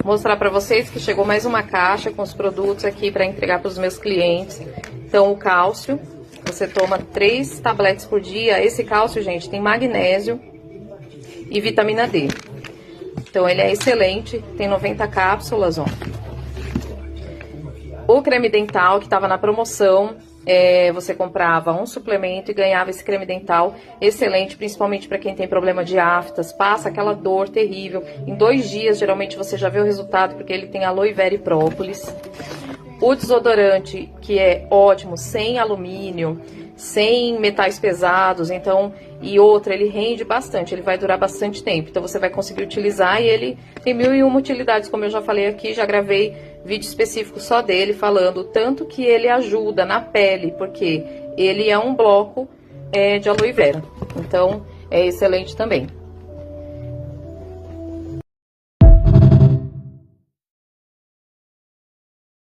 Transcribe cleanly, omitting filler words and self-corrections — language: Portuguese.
Vou mostrar pra vocês que chegou mais uma caixa com os produtos aqui pra entregar pros meus clientes. Então, o cálcio, você toma 3 tabletes por dia. Esse cálcio, gente, tem magnésio e vitamina D. Então, ele é excelente, tem 90 cápsulas, ó. O creme dental, que tava na promoção, você comprava um suplemento e ganhava esse creme dental excelente, principalmente para quem tem problema de aftas, passa aquela dor terrível. Em 2 dias, geralmente, você já vê o resultado, porque ele tem aloe vera e própolis. O desodorante, que é ótimo, sem alumínio, sem metais pesados, então, e outra, ele rende bastante, ele vai durar bastante tempo, então você vai conseguir utilizar e ele tem 1001 utilidades, como eu já falei aqui, já gravei vídeo específico só dele, falando o tanto que ele ajuda na pele, porque ele é um bloco de aloe vera, então é excelente também.